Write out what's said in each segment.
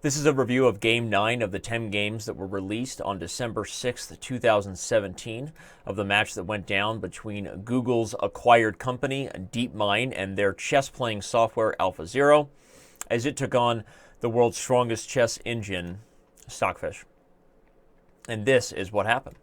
This is a review of Game 9 of the 10 games that were released on December 6th, 2017, of the match that went down between Google's acquired company, DeepMind, and their chess-playing software, AlphaZero, as it took on the world's strongest chess engine, Stockfish. And this is what happened.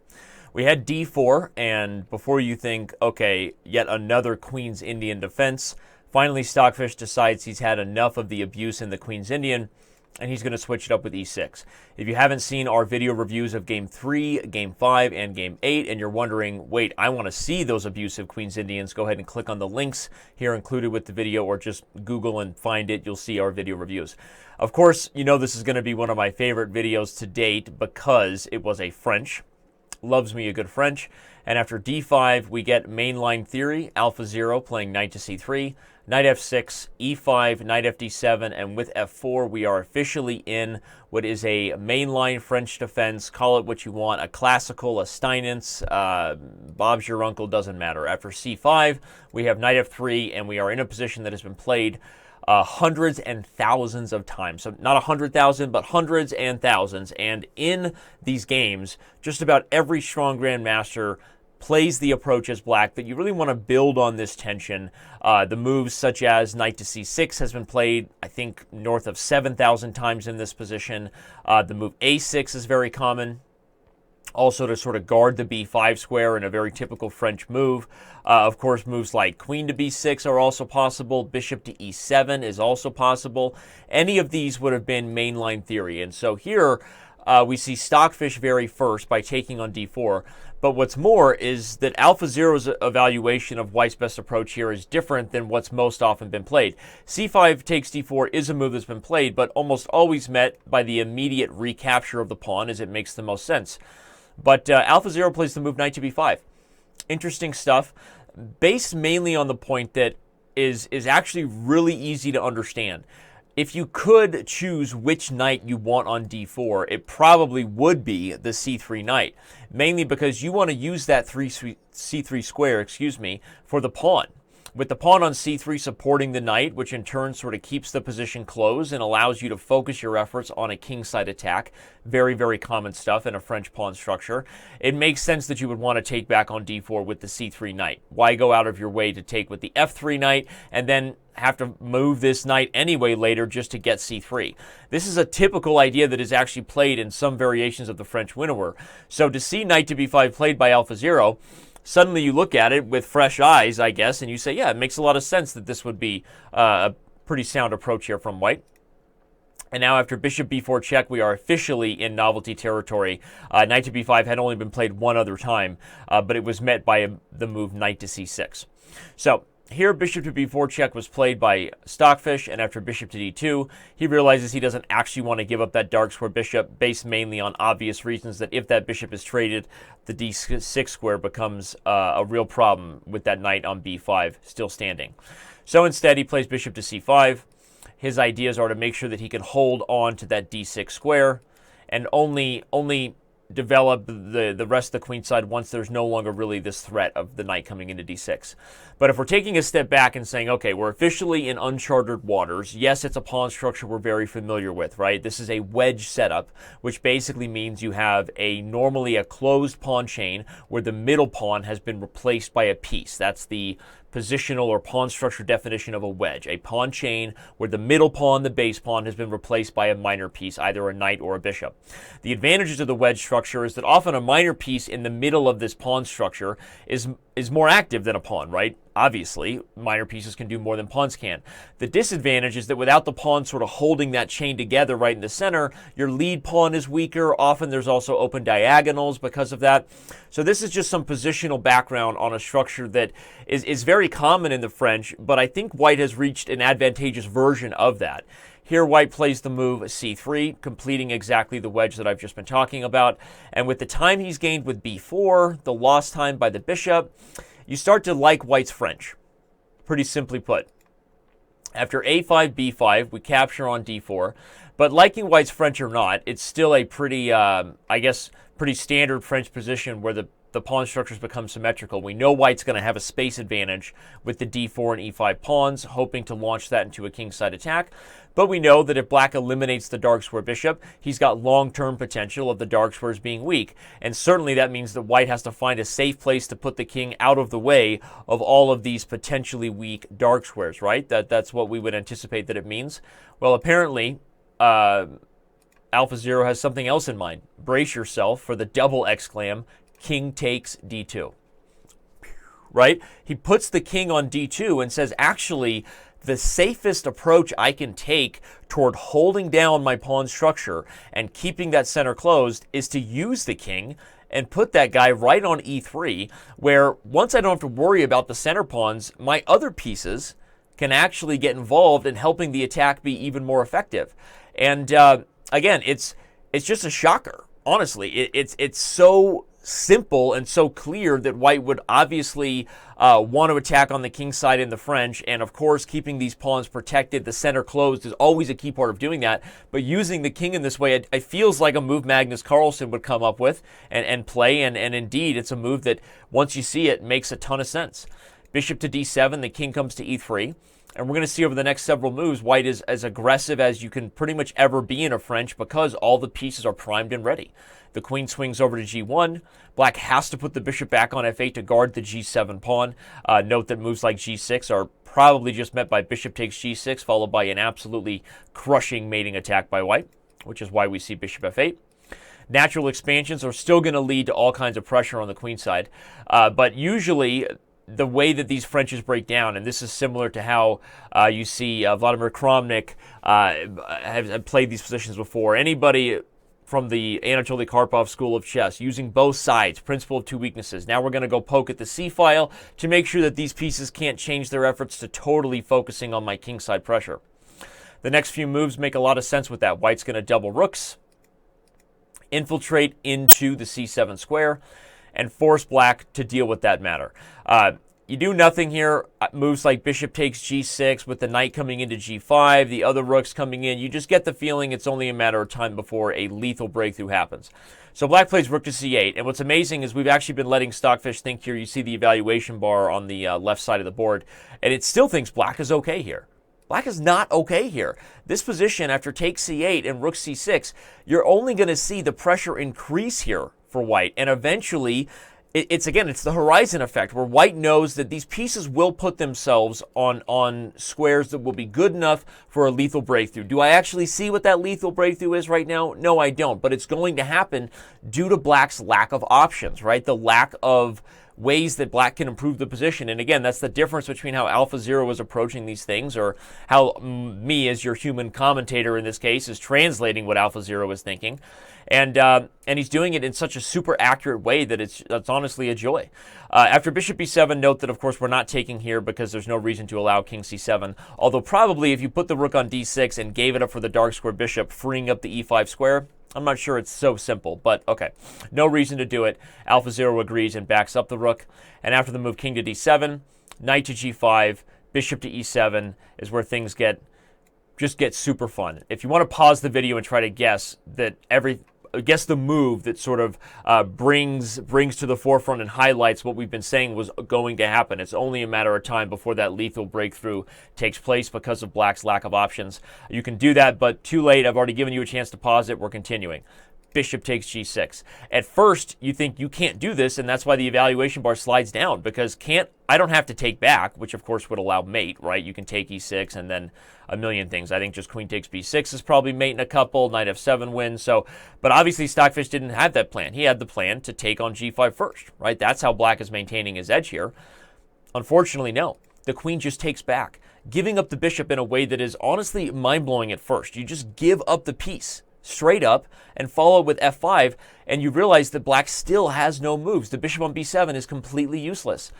We had d4, and before you think, okay, yet another Queen's Indian defense, finally Stockfish decides he's had enough of the abuse in the Queen's Indian, and he's going to switch it up with e6. If you haven't seen our video reviews of Game 3, Game 5, and Game 8, and you're wondering, wait, I want to see those abusive Queen's Indians, go ahead and click on the links here included with the video, or just Google and find it. You'll see our video reviews. Of course, you know this is going to be one of my favorite videos to date because it was a French. Loves me a good French. And after d5, we get mainline theory, AlphaZero playing knight to c3, knight f6, e5, knight fd7, and with f4, we are officially in what is a mainline French defense. Call it what you want, a classical, a Steinitz, Bob's your uncle, doesn't matter. After c5, we have knight f3, and we are in a position that has been played hundreds and thousands of times. So not 100,000, but hundreds and thousands. And in these games, just about every strong grandmaster plays the approach as black, that you really want to build on this tension. The moves such as knight to c6 has been played, I think, north of 7,000 times in this position. The move a6 is very common. Also to sort of guard the b5 square in a very typical French move. Of course, moves like queen to b6 are also possible. Bishop to e7 is also possible. Any of these would have been mainline theory. And so here we see Stockfish vary first by taking on d4. But what's more is that AlphaZero's evaluation of White's best approach here is different than what's most often been played. c5 takes d4 is a move that's been played, but almost always met by the immediate recapture of the pawn, as it makes the most sense. But AlphaZero plays the move knight to b5. Interesting stuff, based mainly on the point that is actually really easy to understand. If you could choose which knight you want on d4, it probably would be the c3 knight, mainly because you want to use that c3 square, for the pawn. With the pawn on c3 supporting the knight, which in turn sort of keeps the position closed and allows you to focus your efforts on a kingside attack. Very, very common stuff in a French pawn structure. It makes sense that you would want to take back on d4 with the c3 knight. Why go out of your way to take with the f3 knight and then have to move this knight anyway later just to get c3? This is a typical idea that is actually played in some variations of the French winnower. So to see knight to b5 played by AlphaZero, suddenly you look at it with fresh eyes, I guess, and you say, yeah, it makes a lot of sense that this would be a pretty sound approach here from White. And now after bishop b4 check, we are officially in novelty territory. Knight to b5 had only been played one other time, but it was met by the move knight to c6. So here, bishop to b4 check was played by Stockfish, and after bishop to d2, he realizes he doesn't actually want to give up that dark square bishop, based mainly on obvious reasons that if that bishop is traded, the d6 square becomes a real problem with that knight on b5 still standing. So instead, he plays bishop to c5. His ideas are to make sure that he can hold on to that d6 square and only develop the rest of the queen side once there's no longer really this threat of the knight coming into d6. But if we're taking a step back and saying, okay, we're officially in uncharted waters. Yes, it's a pawn structure we're very familiar with, right? This is a wedge setup, which basically means you have normally a closed pawn chain where the middle pawn has been replaced by a piece. That's the positional or pawn structure definition of a wedge, a pawn chain where the middle pawn, the base pawn, has been replaced by a minor piece, either a knight or a bishop. The advantages of the wedge structure is that often a minor piece in the middle of this pawn structure is more active than a pawn, right? Obviously, minor pieces can do more than pawns can. The disadvantage is that without the pawn sort of holding that chain together right in the center, your lead pawn is weaker. Often there's also open diagonals because of that. So this is just some positional background on a structure that is very common in the French, but I think White has reached an advantageous version of that. Here, White plays the move c3, completing exactly the wedge that I've just been talking about. And with the time he's gained with b4, the lost time by the bishop, you start to like White's French, pretty simply put. After a5, b5, we capture on d4. But liking White's French or not, it's still a pretty, pretty standard French position where the pawn structures become symmetrical. We know White's going to have a space advantage with the d4 and e5 pawns, hoping to launch that into a kingside attack. but we know that if black eliminates the dark square bishop, he's got long-term potential of the dark squares being weak, and certainly that means that white has to find a safe place to put the king out of the way of all of these potentially weak dark squares, right? That's what we would anticipate that it means. Well, apparently, AlphaZero has something else in mind. Brace yourself for the double exclam, king takes d2. Right? He puts the king on d2 and says, actually, the safest approach I can take toward holding down my pawn structure and keeping that center closed is to use the king and put that guy right on e3, where once I don't have to worry about the center pawns, my other pieces can actually get involved in helping the attack be even more effective. And again, it's just a shocker. Honestly, it's so simple and so clear that white would obviously want to attack on the king side in the French, and of course keeping these pawns protected, the center closed, is always a key part of doing that. But using the king in this way, it feels like a move Magnus Carlsen would come up with and play, and indeed it's a move that once you see it makes a ton of sense. Bishop to d7, the king comes to e3. And we're going to see over the next several moves, white is as aggressive as you can pretty much ever be in a French because all the pieces are primed and ready. The queen swings over to g1. Black has to put the bishop back on f8 to guard the g7 pawn. Note that moves like g6 are probably just met by bishop takes g6, followed by an absolutely crushing mating attack by white, which is why we see bishop f8. Natural expansions are still going to lead to all kinds of pressure on the queen side, but usually the way that these Frenches break down, and this is similar to how you see Vladimir Kramnik have played these positions before. Anybody from the Anatoly Karpov school of chess using both sides, principle of two weaknesses. Now we're going to go poke at the C file to make sure that these pieces can't change their efforts to totally focusing on my kingside pressure. The next few moves make a lot of sense with that. White's going to double rooks, infiltrate into the C7 square, and force black to deal with that matter. You do nothing here. Moves like bishop takes g6 with the knight coming into g5, the other rooks coming in. You just get the feeling it's only a matter of time before a lethal breakthrough happens. So black plays rook to c8, and what's amazing is we've actually been letting Stockfish think here. You see the evaluation bar on the left side of the board, and it still thinks black is okay here. Black is not okay here. This position after take c8 and rook c6, you're only going to see the pressure increase here for white, and eventually it's the horizon effect where white knows that these pieces will put themselves on squares that will be good enough for a lethal breakthrough. Do I actually see what that lethal breakthrough is right now? No, I don't, but it's going to happen due to black's lack of options, right? The lack of ways that black can improve the position. And again, that's the difference between how AlphaZero is approaching these things, or how me as your human commentator in this case is translating what AlphaZero is thinking. And he's doing it in such a super accurate way that it's honestly a joy. After bishop b7, note that of course we're not taking here because there's no reason to allow king c7, although probably if you put the rook on d6 and gave it up for the dark square bishop, freeing up the e5 square, I'm not sure it's so simple, but okay. No reason to do it. AlphaZero agrees and backs up the rook. And after the move king to d7, knight to g5, bishop to e7 is where things get super fun. If you want to pause the video and try to guess the move that sort of brings to the forefront and highlights what we've been saying was going to happen. It's only a matter of time before that lethal breakthrough takes place because of black's lack of options. You can do that, but too late. I've already given you a chance to pause it. We're continuing. Bishop takes g6. At first, you think you can't do this, and that's why the evaluation bar slides down, because I don't have to take back, which of course would allow mate, right? You can take e6 and then a million things. I think just queen takes b6 is probably mate in a couple, knight f7 wins. But obviously Stockfish didn't have that plan. He had the plan to take on g5 first, right? That's how black is maintaining his edge here. Unfortunately, no. The queen just takes back, giving up the bishop in a way that is honestly mind-blowing at first. You just give up the piece straight up and follow with f5, and you realize that black still has no moves. The bishop on b7 is completely useless.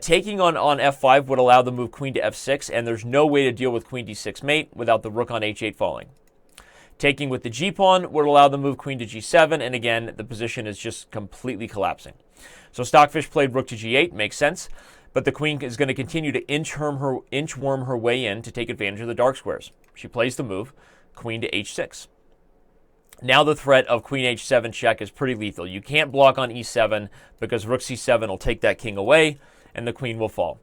Taking on f5 would allow the move queen to f6, and there's no way to deal with queen d6 mate without the rook on h8 falling. Taking with the g-pawn would allow the move queen to g7, and again, the position is just completely collapsing. So Stockfish played rook to g8, makes sense, but the queen is going to continue to inchworm her way in to take advantage of the dark squares. She plays the move, queen to h6. Now the threat of queen h7 check is pretty lethal. You can't block on e7 because rook c7 will take that king away and the queen will fall.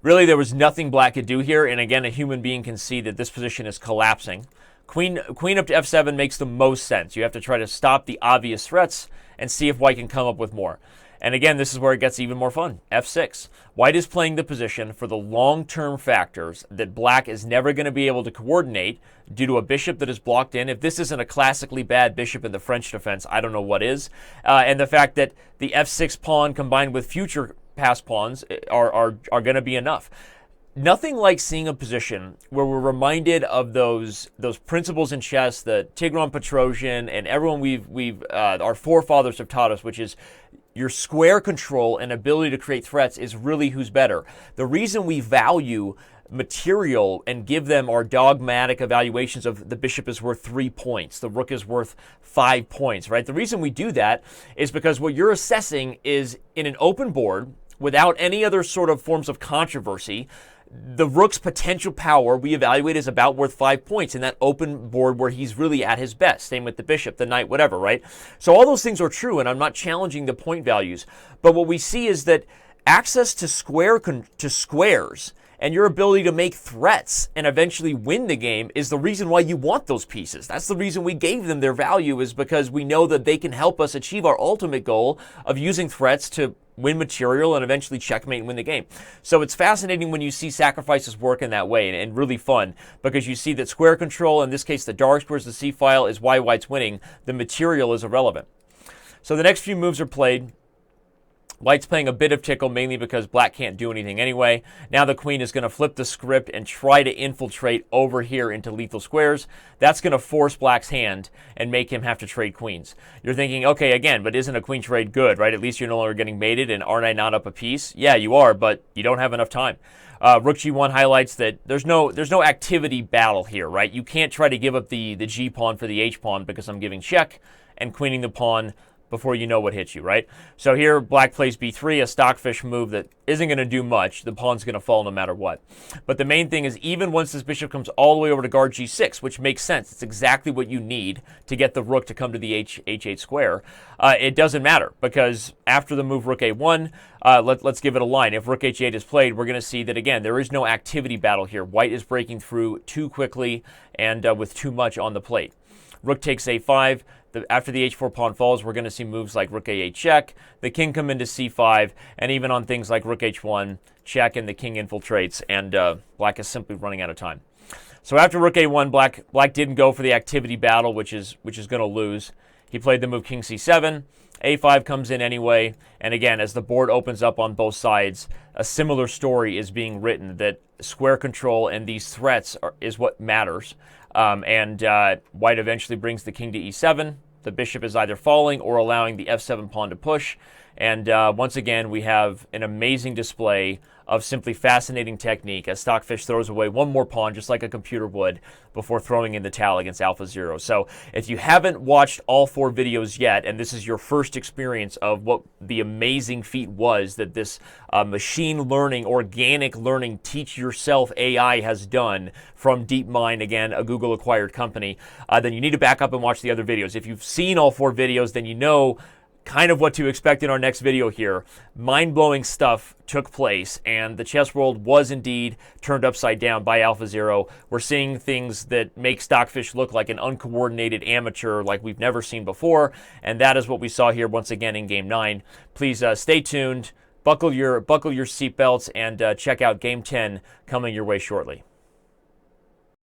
Really, there was nothing black could do here, and again, a human being can see that this position is collapsing. Queen up to f7 makes the most sense. You have to try to stop the obvious threats and see if white can come up with more. And again, this is where it gets even more fun. f6. White is playing the position for the long-term factors that black is never going to be able to coordinate due to a bishop that is blocked in. If this isn't a classically bad bishop in the French defense, I don't know what is. And the fact that the f6 pawn combined with future pass pawns are going to be enough. Nothing like seeing a position where we're reminded of those principles in chess that Tigran Petrosian and everyone our forefathers have taught us, which is your square control and ability to create threats is really who's better. The reason we value material and give them our dogmatic evaluations of the bishop is worth 3 points, the rook is worth 5 points, right? The reason we do that is because what you're assessing is in an open board without any other sort of forms of controversy. The rook's potential power we evaluate is about worth 5 points in that open board where he's really at his best. Same with the bishop, the knight, whatever, right? So all those things are true, and I'm not challenging the point values. But what we see is that access to squares and your ability to make threats and eventually win the game is the reason why you want those pieces. That's the reason we gave them their value, is because we know that they can help us achieve our ultimate goal of using threats to win material and eventually checkmate and win the game. So it's fascinating when you see sacrifices work in that way, and really fun, because you see that square control, in this case the dark squares, the C file, is why white's winning. The material is irrelevant. So the next few moves are played. White's playing a bit of tickle, mainly because black can't do anything anyway. Now the queen is going to flip the script and try to infiltrate over here into lethal squares. That's going to force black's hand and make him have to trade queens. You're thinking, okay, again, but isn't a queen trade good, right? At least you're no longer getting mated, and aren't I not up a piece? Yeah, you are, but you don't have enough time. Rook G1 highlights that there's no activity battle here, right? You can't try to give up the G pawn for the H pawn because I'm giving check and queening the pawn before you know what hits you, right? So here, black plays b3, a stockfish move that isn't going to do much. The pawn's going to fall no matter what. But the main thing is, even once this bishop comes all the way over to guard g6, which makes sense, it's exactly what you need to get the rook to come to the h8 square, it doesn't matter, because after the move rook a1, let's give it a line. If rook h8 is played, we're going to see that, again, there is no activity battle here. White is breaking through too quickly and with too much on the plate. Rook takes a5. After the h4 pawn falls, we're going to see moves like rook a8 check, the king come into c5, and even on things like rook h1 check, and the king infiltrates, and black is simply running out of time. So after rook a1, black didn't go for the activity battle, which is going to lose. He played the move king c7. a5 comes in anyway, and again, as the board opens up on both sides, a similar story is being written, that square control and these threats is what matters. White eventually brings the king to e7. The bishop is either falling or allowing the f7 pawn to push. And once again, we have an amazing display of simply fascinating technique as Stockfish throws away one more pawn, just like a computer would, before throwing in the towel against AlphaZero. So if you haven't watched all 4 videos yet, and this is your first experience of what the amazing feat was that this machine learning, organic learning, teach yourself AI has done from DeepMind, again, a Google acquired company, then you need to back up and watch the other videos. If you've seen all 4 videos, then you know kind of what to expect in our next video here. Mind-blowing stuff took place, and the chess world was indeed turned upside down by AlphaZero. We're seeing things that make Stockfish look like an uncoordinated amateur like we've never seen before, and that is what we saw here once again in Game 9. Please stay tuned, buckle your seatbelts, and check out Game 10 coming your way shortly.